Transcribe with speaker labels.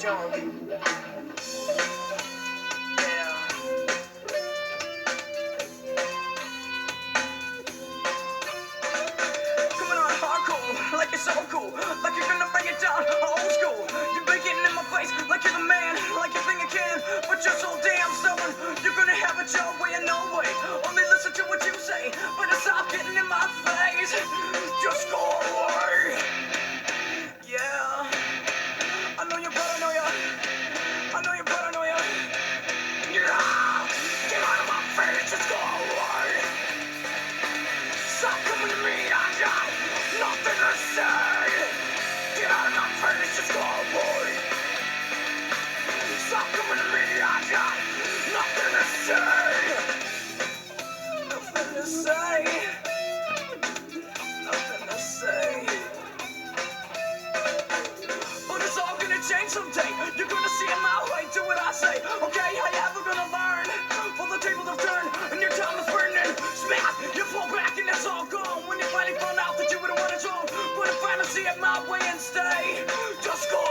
Speaker 1: jump. Like you're so cool, like you're gonna bring it down, old school. You're getting in my face, like you're the man, like you think you can, but you're so damn stubborn. You're gonna have it your way and no way. Only listen to what you say, but stop getting in my face. Just go away. Yeah, I know you're paranoia. I know you're paranoia. Yeah, get out of my face, just go away. Stop coming to me, I got nothing to say. Get out of my face, just go away. Stop coming to me, I got nothing to say. Nothing to say. Nothing to say. But it's all gonna change someday. You're gonna see it my way, do what I say. Okay, how you ever gonna learn? Well, the tables have turned and your time is burning. Smack, you pull back and it's all gone. When you finally found out that you wouldn't want it wrong. But if I don't see it my way and stay, just go